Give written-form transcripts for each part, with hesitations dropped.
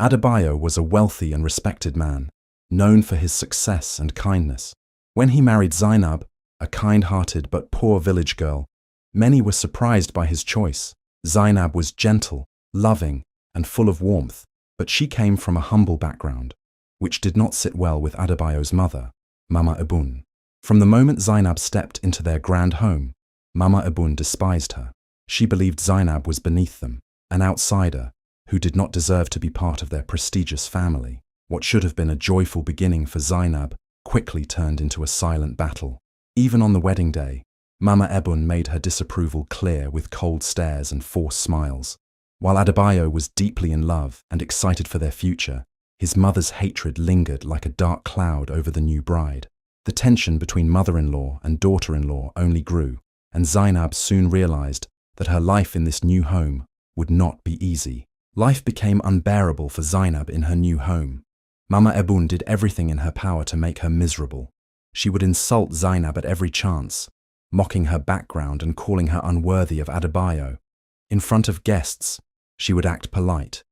Adebayo was a wealthy and respected man, known for his success and kindness. When he married Zainab, a kind-hearted but poor village girl, many were surprised by his choice. Zainab was gentle, loving, and full of warmth, but she came from a humble background, which did not sit well with Adebayo's mother, Mama Ebun. From the moment Zainab stepped into their grand home, Mama Ebun despised her. She believed Zainab was beneath them, an outsider who did not deserve to be part of their prestigious family. What should have been a joyful beginning for Zainab quickly turned into a silent battle. Even on the wedding day, Mama Ebun made her disapproval clear with cold stares and forced smiles. While Adebayo was deeply in love and excited for their future, his mother's hatred lingered like a dark cloud over the new bride. The tension between mother-in-law and daughter-in-law only grew, and Zainab soon realized that her life in this new home would not be easy. Life became unbearable for Zainab in her new home. Mama Ebun did everything in her power to make her miserable. She would insult Zainab at every chance, mocking her background and calling her unworthy of Adebayo. In front of guests, she would act polite,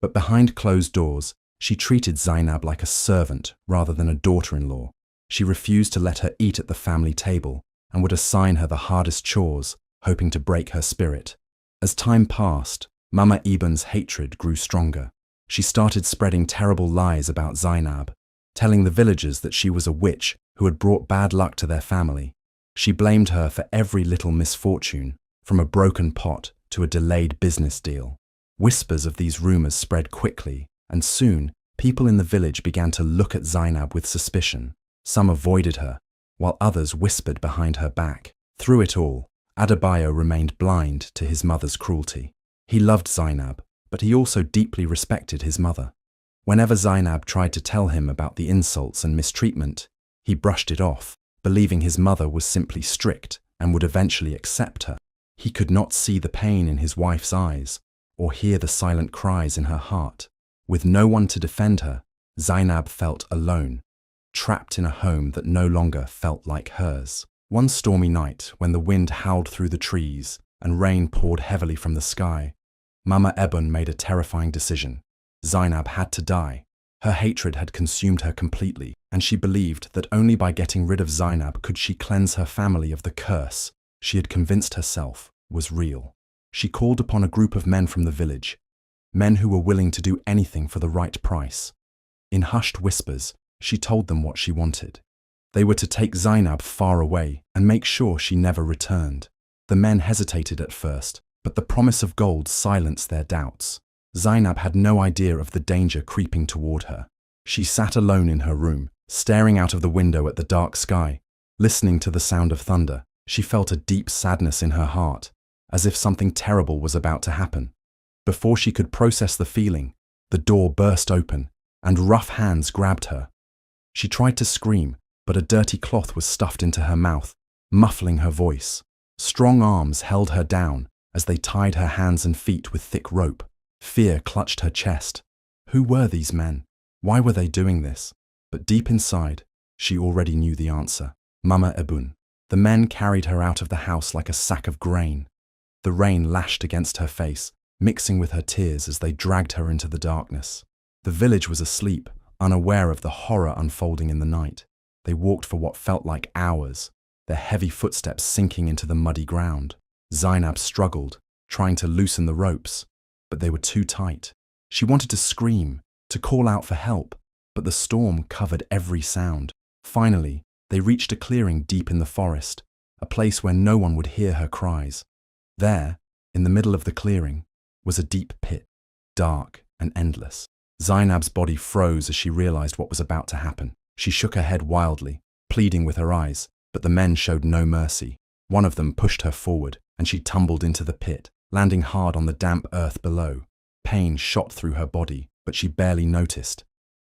but behind closed doors, she treated Zainab like a servant rather than a daughter-in-law. She refused to let her eat at the family table and would assign her the hardest chores, hoping to break her spirit. As time passed, Mama Ebun's hatred grew stronger. She started spreading terrible lies about Zainab, telling the villagers that she was a witch who had brought bad luck to their family. She blamed her for every little misfortune, from a broken pot to a delayed business deal. Whispers of these rumors spread quickly, and soon people in the village began to look at Zainab with suspicion. Some avoided her, while others whispered behind her back. Through it all, Adebayo remained blind to his mother's cruelty. He loved Zainab, but he also deeply respected his mother. Whenever Zainab tried to tell him about the insults and mistreatment, he brushed it off, believing his mother was simply strict and would eventually accept her. He could not see the pain in his wife's eyes or hear the silent cries in her heart. With no one to defend her, Zainab felt alone, trapped in a home that no longer felt like hers. One stormy night, when the wind howled through the trees and rain poured heavily from the sky, Mama Ebun made a terrifying decision. Zainab had to die. Her hatred had consumed her completely, and she believed that only by getting rid of Zainab could she cleanse her family of the curse she had convinced herself was real. She called upon a group of men from the village, men who were willing to do anything for the right price. In hushed whispers, she told them what she wanted. They were to take Zainab far away and make sure she never returned. The men hesitated at first, but the promise of gold silenced their doubts. Zainab had no idea of the danger creeping toward her. She sat alone in her room, staring out of the window at the dark sky, listening to the sound of thunder. She felt a deep sadness in her heart, as if something terrible was about to happen. Before she could process the feeling, the door burst open, and rough hands grabbed her. She tried to scream, but a dirty cloth was stuffed into her mouth, muffling her voice. Strong arms held her down as they tied her hands and feet with thick rope. Fear clutched her chest. Who were these men? Why were they doing this? But deep inside, she already knew the answer. Mama Ebun. The men carried her out of the house like a sack of grain. The rain lashed against her face, mixing with her tears as they dragged her into the darkness. The village was asleep, unaware of the horror unfolding in the night. They walked for what felt like hours, their heavy footsteps sinking into the muddy ground. Zainab struggled, trying to loosen the ropes, but they were too tight. She wanted to scream, to call out for help, but the storm covered every sound. Finally, they reached a clearing deep in the forest, a place where no one would hear her cries. There, in the middle of the clearing, was a deep pit, dark and endless. Zainab's body froze as she realized what was about to happen. She shook her head wildly, pleading with her eyes, but the men showed no mercy. One of them pushed her forward, and she tumbled into the pit, landing hard on the damp earth below. Pain shot through her body, but she barely noticed.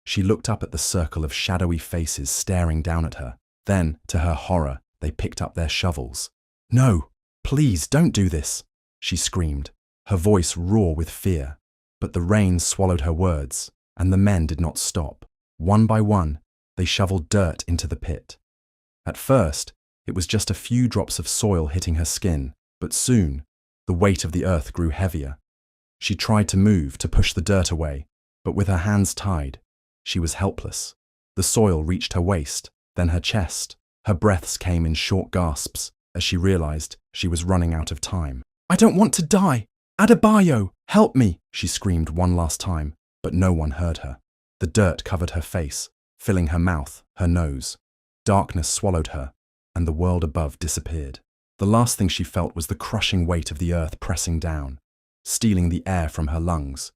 She looked up at the circle of shadowy faces staring down at her. Then, to her horror, they picked up their shovels. "No, please don't do this," she screamed, her voice raw with fear. But the rain swallowed her words, and the men did not stop. One by one, they shoveled dirt into the pit. At first, it was just a few drops of soil hitting her skin, but soon, the weight of the earth grew heavier. She tried to move, to push the dirt away, But with her hands tied, she was helpless. The soil reached her waist, then her chest. Her breaths came in short gasps as she realized she was running out of time. "I don't want to die! Adebayo, help me!" she screamed one last time, but no one heard her. The dirt covered her face, filling her mouth, her nose. Darkness swallowed her, and the world above disappeared. The last thing she felt was the crushing weight of the earth pressing down, stealing the air from her lungs.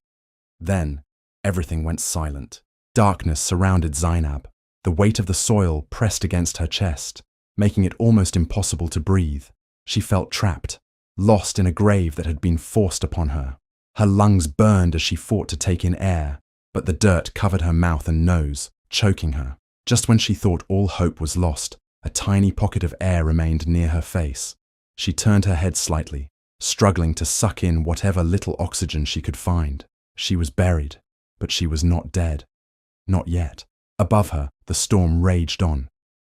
Then, everything went silent. Darkness surrounded Zainab. The weight of the soil pressed against her chest, making it almost impossible to breathe. She felt trapped, lost in a grave that had been forced upon her. Her lungs burned as she fought to take in air, but the dirt covered her mouth and nose, choking her. Just when she thought all hope was lost, a tiny pocket of air remained near her face. She turned her head slightly, struggling to suck in whatever little oxygen she could find. She was buried, but she was not dead. Not yet. Above her, the storm raged on.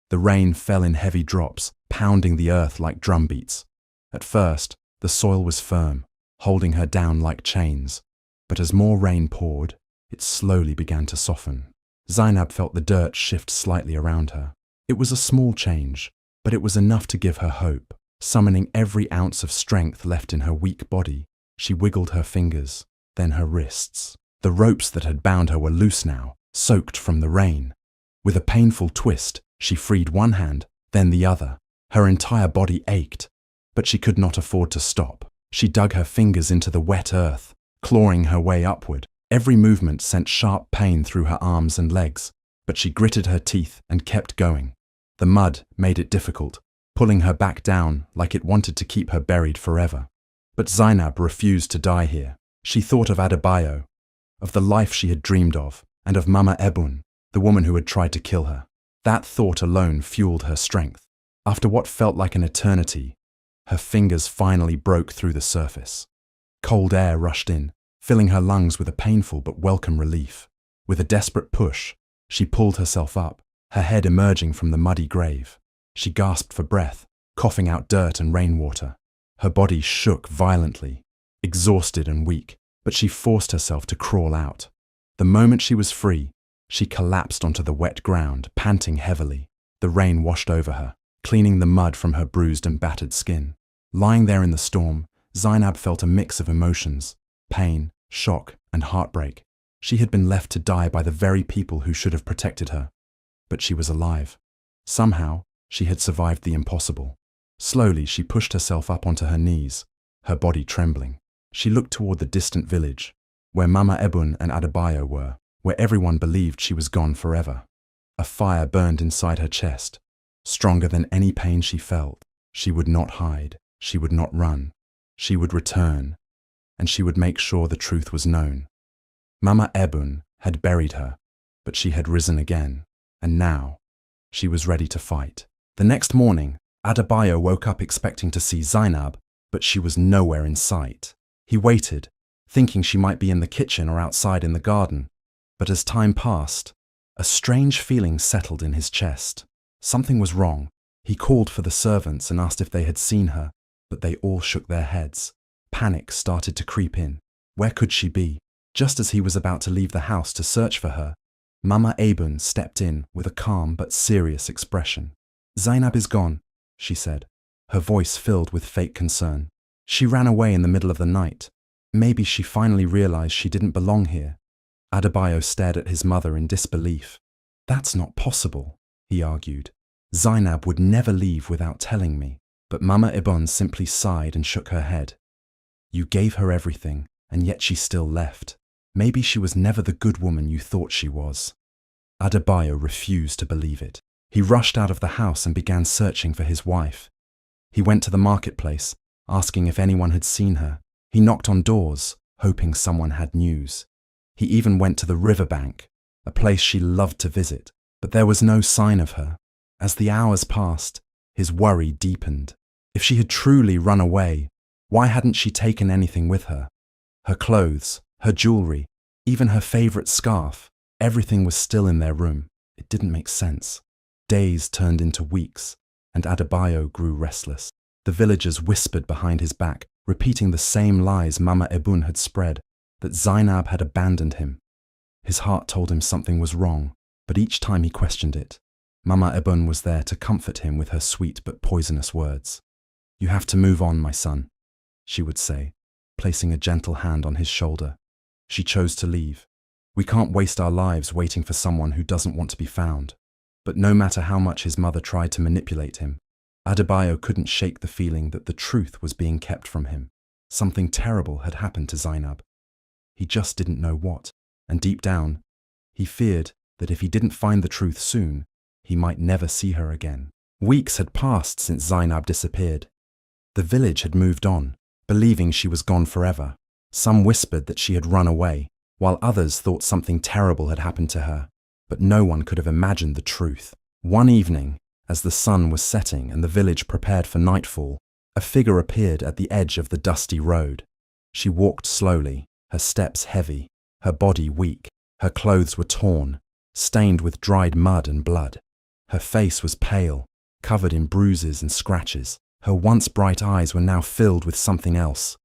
The rain fell in heavy drops, pounding the earth like drumbeats. At first, the soil was firm, holding her down like chains. But as more rain poured, it slowly began to soften. Zainab felt the dirt shift slightly around her. It was a small change, but it was enough to give her hope. Summoning every ounce of strength left in her weak body, she wiggled her fingers, then her wrists. The ropes that had bound her were loose now, soaked from the rain. With a painful twist, she freed one hand, then the other. Her entire body ached, but she could not afford to stop. She dug her fingers into the wet earth, clawing her way upward. Every movement sent sharp pain through her arms and legs, but she gritted her teeth and kept going. The mud made it difficult, pulling her back down like it wanted to keep her buried forever. But Zainab refused to die here. She thought of Adebayo, of the life she had dreamed of, and of Mama Ebun, the woman who had tried to kill her. That thought alone fueled her strength. After what felt like an eternity, her fingers finally broke through the surface. Cold air rushed in, filling her lungs with a painful but welcome relief. With a desperate push, she pulled herself up, her head emerging from the muddy grave. She gasped for breath, coughing out dirt and rainwater. Her body shook violently, exhausted and weak, but she forced herself to crawl out. The moment she was free, she collapsed onto the wet ground, panting heavily. The rain washed over her, cleaning the mud from her bruised and battered skin. Lying there in the storm, Zainab felt a mix of emotions: pain, shock, and heartbreak. She had been left to die by the very people who should have protected her. But she was alive. Somehow, she had survived the impossible. Slowly, she pushed herself up onto her knees, her body trembling. She looked toward the distant village, where Mama Ebun and Adebayo were, where everyone believed she was gone forever. A fire burned inside her chest, stronger than any pain she felt. She would not hide. She would not run. She would return, and she would make sure the truth was known. Mama Ebun had buried her, but she had risen again, and now she was ready to fight. The next morning, Adebayo woke up expecting to see Zainab, but she was nowhere in sight. He waited, thinking she might be in the kitchen or outside in the garden, but as time passed, a strange feeling settled in his chest. Something was wrong. He called for the servants and asked if they had seen her, but they all shook their heads. Panic started to creep in. Where could she be? Just as he was about to leave the house to search for her, Mama Ebun stepped in with a calm but serious expression. "Zainab is gone," she said, her voice filled with fake concern. "She ran away in the middle of the night. Maybe she finally realized she didn't belong here." Adebayo stared at his mother in disbelief. "That's not possible," he argued. "Zainab would never leave without telling me." But Mama Ebun simply sighed and shook her head. "You gave her everything, and yet she still left. Maybe she was never the good woman you thought she was." Adebayo refused to believe it. He rushed out of the house and began searching for his wife. He went to the marketplace, asking if anyone had seen her. He knocked on doors, hoping someone had news. He even went to the riverbank, a place she loved to visit, but there was no sign of her. As the hours passed, his worry deepened. If she had truly run away, why hadn't she taken anything with her? Her clothes, her jewelry, even her favorite scarf, everything was still in their room. It didn't make sense. Days turned into weeks, and Adebayo grew restless. The villagers whispered behind his back, repeating the same lies Mama Ebun had spread, that Zainab had abandoned him. His heart told him something was wrong, but each time he questioned it, Mama Ebun was there to comfort him with her sweet but poisonous words. "You have to move on, my son," she would say, placing a gentle hand on his shoulder. She chose to leave. "We can't waste our lives waiting for someone who doesn't want to be found." But no matter how much his mother tried to manipulate him, Adebayo couldn't shake the feeling that the truth was being kept from him. Something terrible had happened to Zainab. He just didn't know what, and deep down, he feared that if he didn't find the truth soon, he might never see her again. Weeks had passed since Zainab disappeared. The village had moved on, believing she was gone forever. Some whispered that she had run away, while others thought something terrible had happened to her. But no one could have imagined the truth. One evening, as the sun was setting and the village prepared for nightfall, a figure appeared at the edge of the dusty road. She walked slowly, her steps heavy, her body weak. Her clothes were torn, stained with dried mud and blood. Her face was pale, covered in bruises and scratches. Her once bright eyes were now filled with something else.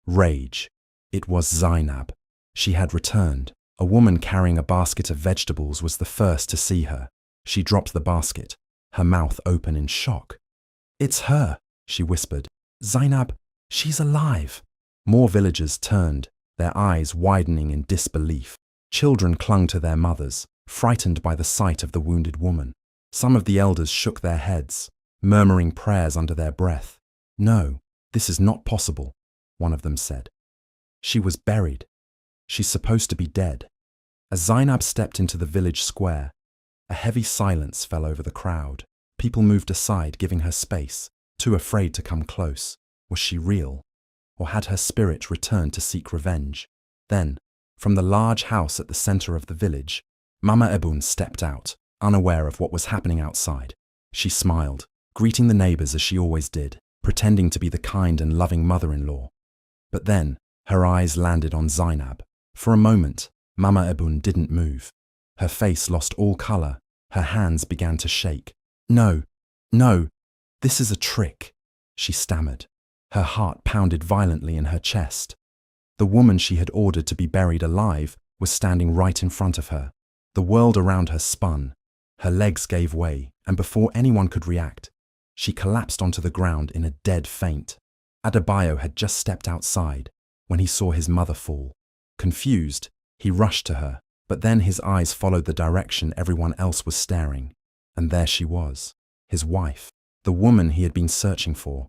Rage. It was Zainab. She had returned. A woman carrying a basket of vegetables was the first to see her. She dropped the basket, her mouth open in shock. "It's her," she whispered. "Zainab, she's alive." More villagers turned, their eyes widening in disbelief. Children clung to their mothers, frightened by the sight of the wounded woman. Some of the elders shook their heads, murmuring prayers under their breath. "No, this is not possible," one of them said. "She was buried. She's supposed to be dead." As Zainab stepped into the village square, a heavy silence fell over the crowd. People moved aside, giving her space, too afraid to come close. Was she real? Or had her spirit returned to seek revenge? Then, from the large house at the center of the village, Mama Ebun stepped out, unaware of what was happening outside. She smiled, greeting the neighbors as she always did, pretending to be the kind and loving mother-in-law. But then, her eyes landed on Zainab. For a moment, Mama Ebun didn't move. Her face lost all color. Her hands began to shake. No, this is a trick," she stammered. Her heart pounded violently in her chest. The woman she had ordered to be buried alive was standing right in front of her. The world around her spun. Her legs gave way, and before anyone could react, she collapsed onto the ground in a dead faint. Adebayo had just stepped outside when he saw his mother fall. Confused, he rushed to her, but then his eyes followed the direction everyone else was staring. And there she was, his wife, the woman he had been searching for.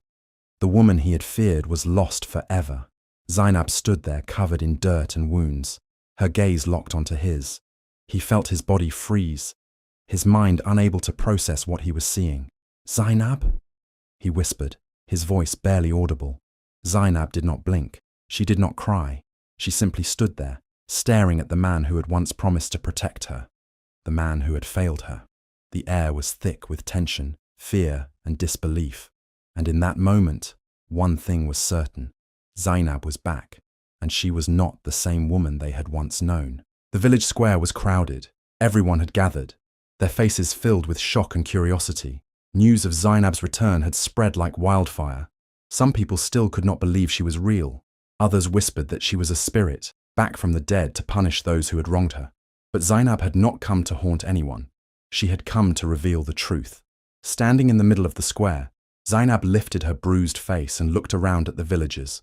The woman he had feared was lost forever. Zainab stood there covered in dirt and wounds, her gaze locked onto his. He felt his body freeze, his mind unable to process what he was seeing. "Zainab?" he whispered, his voice barely audible. Zainab did not blink. She did not cry. She simply stood there, staring at the man who had once promised to protect her, the man who had failed her. The air was thick with tension, fear, and disbelief. And in that moment, one thing was certain. Zainab was back, and she was not the same woman they had once known. The village square was crowded. Everyone had gathered, their faces filled with shock and curiosity. News of Zainab's return had spread like wildfire. Some people still could not believe she was real. Others whispered that she was a spirit, back from the dead to punish those who had wronged her. But Zainab had not come to haunt anyone. She had come to reveal the truth. Standing in the middle of the square, Zainab lifted her bruised face and looked around at the villagers.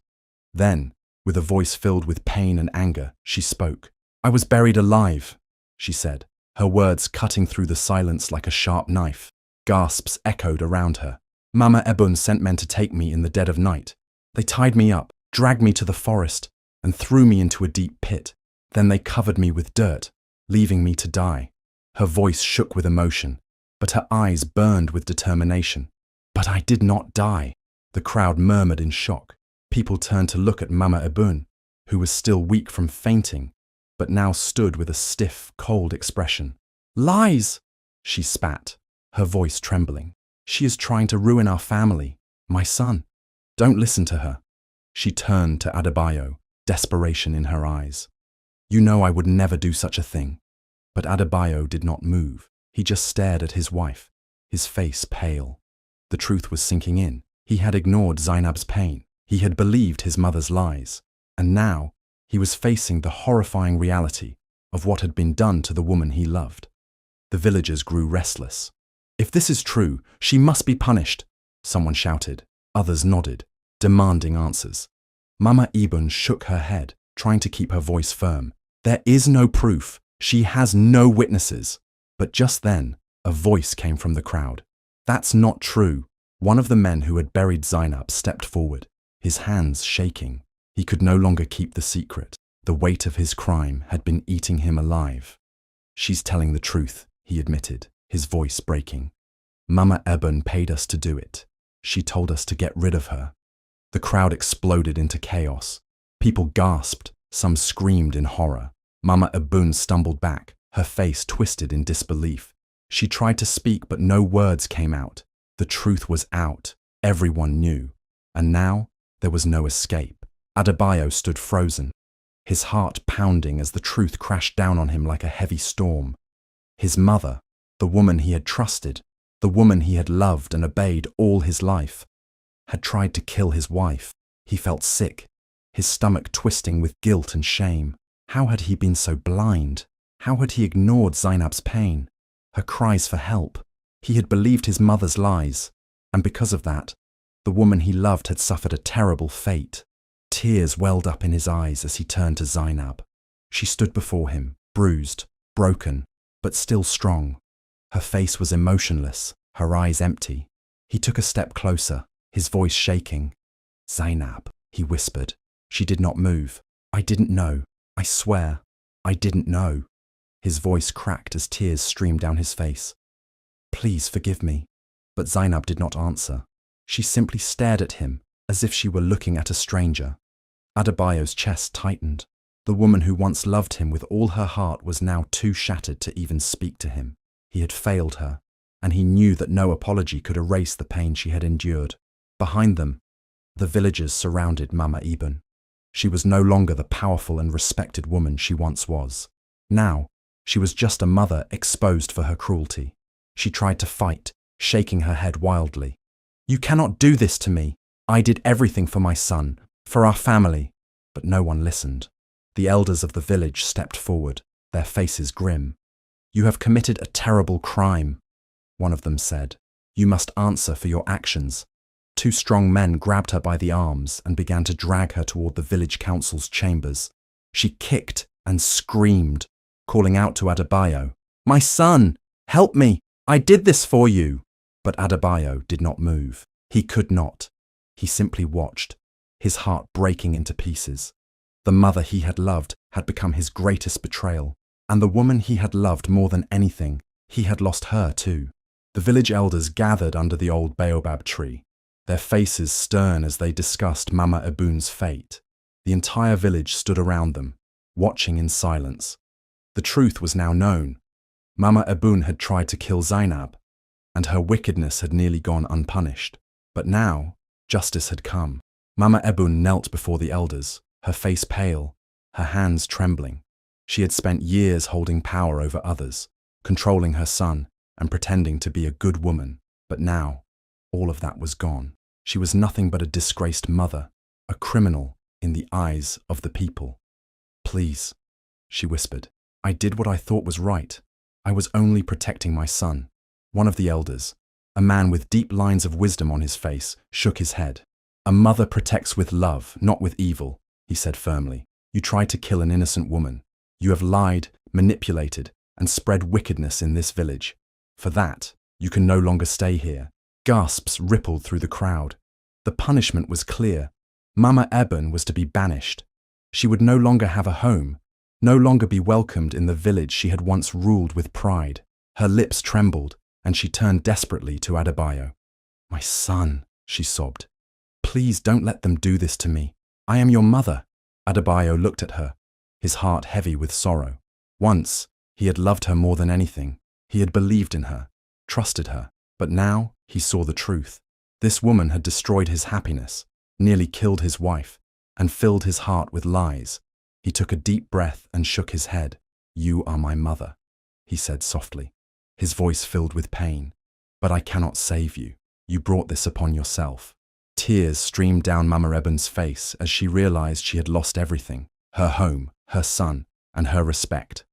Then, with a voice filled with pain and anger, she spoke. "I was buried alive," she said, her words cutting through the silence like a sharp knife. Gasps echoed around her. "Mama Ebun sent men to take me in the dead of night. They tied me up, dragged me to the forest, and threw me into a deep pit. Then they covered me with dirt, leaving me to die." Her voice shook with emotion, but her eyes burned with determination. "But I did not die," the crowd murmured in shock. People turned to look at Mama Ebun, who was still weak from fainting, but now stood with a stiff, cold expression. "Lies!" she spat, her voice trembling. "She is trying to ruin our family, my son. Don't listen to her." She turned to Adebayo, desperation in her eyes. "You know I would never do such a thing." But Adebayo did not move. He just stared at his wife, his face pale. The truth was sinking in. He had ignored Zainab's pain. He had believed his mother's lies. And now, he was facing the horrifying reality of what had been done to the woman he loved. The villagers grew restless. "If this is true, she must be punished," someone shouted. Others nodded, demanding answers. Mama Ibun shook her head, trying to keep her voice firm. "There is no proof. She has no witnesses." But just then, a voice came from the crowd. "That's not true." One of the men who had buried Zainab stepped forward, his hands shaking. He could no longer keep the secret. The weight of his crime had been eating him alive. "She's telling the truth," he admitted, his voice breaking. "Mama Ebon paid us to do it. She told us to get rid of her." The crowd exploded into chaos. People gasped, some screamed in horror. Mama Ebon stumbled back, her face twisted in disbelief. She tried to speak, but no words came out. The truth was out. Everyone knew. And now, there was no escape. Adebayo stood frozen, his heart pounding as the truth crashed down on him like a heavy storm. His mother, the woman he had trusted, the woman he had loved and obeyed all his life, had tried to kill his wife. He felt sick, his stomach twisting with guilt and shame. How had he been so blind? How had he ignored Zainab's pain, her cries for help? He had believed his mother's lies, and because of that, the woman he loved had suffered a terrible fate. Tears welled up in his eyes as he turned to Zainab. She stood before him, bruised, broken, but still strong. Her face was emotionless, her eyes empty. He took a step closer, his voice shaking. "Zainab," he whispered. She did not move. "I didn't know. I swear, I didn't know." His voice cracked as tears streamed down his face. "Please forgive me." But Zainab did not answer. She simply stared at him, as if she were looking at a stranger. Adebayo's chest tightened. The woman who once loved him with all her heart was now too shattered to even speak to him. He had failed her, and he knew that no apology could erase the pain she had endured. Behind them, the villagers surrounded Mama Ibun. She was no longer the powerful and respected woman she once was. Now, she was just a mother exposed for her cruelty. She tried to fight, shaking her head wildly. "You cannot do this to me. I did everything for my son, for our family." But no one listened. The elders of the village stepped forward, their faces grim. "You have committed a terrible crime," one of them said. "You must answer for your actions." Two strong men grabbed her by the arms and began to drag her toward the village council's chambers. She kicked and screamed, calling out to Adebayo, "My son, help me! I did this for you!" But Adebayo did not move. He could not. He simply watched, his heart breaking into pieces. The mother he had loved had become his greatest betrayal, and the woman he had loved more than anything, he had lost her too. The village elders gathered under the old baobab tree, their faces stern as they discussed Mama Ebun's fate. The entire village stood around them, watching in silence. The truth was now known. Mama Ebun had tried to kill Zainab, and her wickedness had nearly gone unpunished. But now, justice had come. Mama Ebun knelt before the elders, her face pale, her hands trembling. She had spent years holding power over others, controlling her son and pretending to be a good woman. But now, all of that was gone. She was nothing but a disgraced mother, a criminal in the eyes of the people. "Please," she whispered. "I did what I thought was right. I was only protecting my son." One of the elders, a man with deep lines of wisdom on his face, shook his head. "A mother protects with love, not with evil," he said firmly. "You tried to kill an innocent woman. You have lied, manipulated, and spread wickedness in this village. For that, you can no longer stay here." Gasps rippled through the crowd. The punishment was clear. Mama Ebon was to be banished. She would no longer have a home, no longer be welcomed in the village she had once ruled with pride. Her lips trembled, and she turned desperately to Adebayo. "My son," she sobbed. "Please don't let them do this to me. I am your mother." Adebayo looked at her, his heart heavy with sorrow. Once, he had loved her more than anything. He had believed in her, trusted her. But now, he saw the truth. This woman had destroyed his happiness, nearly killed his wife, and filled his heart with lies. He took a deep breath and shook his head. "You are my mother," he said softly, his voice filled with pain. "But I cannot save you. You brought this upon yourself." Tears streamed down Mama Ebon's face as she realized she had lost everything: her home, her son, and her respect.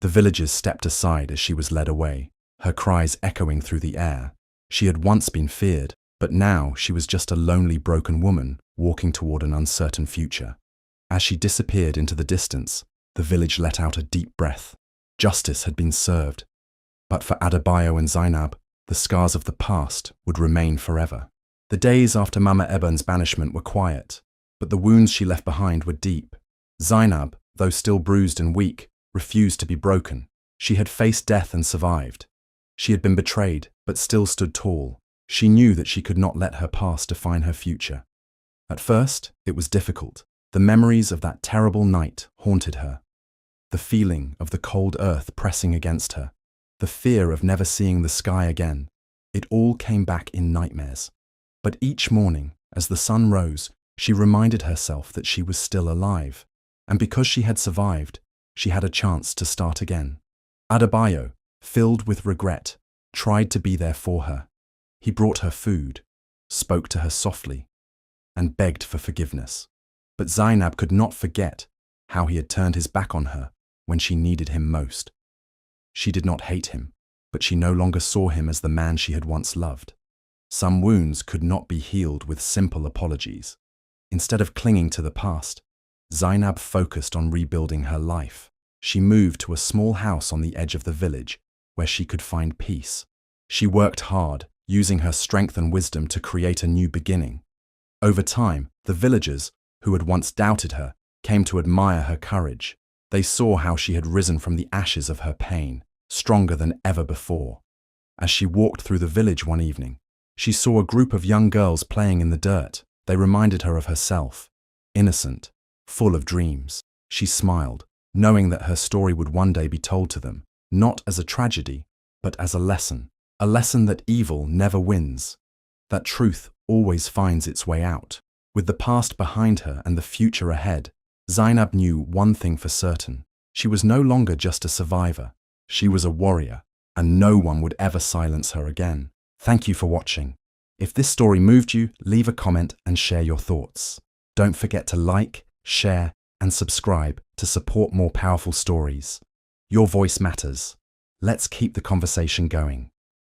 The villagers stepped aside as she was led away, her cries echoing through the air. She had once been feared, but now she was just a lonely, broken woman walking toward an uncertain future. As she disappeared into the distance, the village let out a deep breath. Justice had been served. But for Adebayo and Zainab, the scars of the past would remain forever. The days after Mama Eben's banishment were quiet, but the wounds she left behind were deep. Zainab, though still bruised and weak, refused to be broken. She had faced death and survived. She had been betrayed, but still stood tall. She knew that she could not let her past define her future. At first, it was difficult. The memories of that terrible night haunted her. The feeling of the cold earth pressing against her. The fear of never seeing the sky again. It all came back in nightmares. But each morning, as the sun rose, she reminded herself that she was still alive. And because she had survived, she had a chance to start again. Adebayo, filled with regret, tried to be there for her. He brought her food, spoke to her softly, and begged for forgiveness. But Zainab could not forget how he had turned his back on her when she needed him most. She did not hate him, but she no longer saw him as the man she had once loved. Some wounds could not be healed with simple apologies. Instead of clinging to the past, Zainab focused on rebuilding her life. She moved to a small house on the edge of the village where she could find peace. She worked hard, using her strength and wisdom to create a new beginning. Over time, the villagers, who had once doubted her, came to admire her courage. They saw how she had risen from the ashes of her pain, stronger than ever before. As she walked through the village one evening, she saw a group of young girls playing in the dirt. They reminded her of herself, innocent, full of dreams. She smiled, knowing that her story would one day be told to them, not as a tragedy, but as a lesson that evil never wins, that truth always finds its way out. With the past behind her and the future ahead, Zainab knew one thing for certain. She was no longer just a survivor. She was a warrior, and no one would ever silence her again. Thank you for watching. If this story moved you, leave a comment and share your thoughts. Don't forget to like, share, and subscribe to support more powerful stories. Your voice matters. Let's keep the conversation going.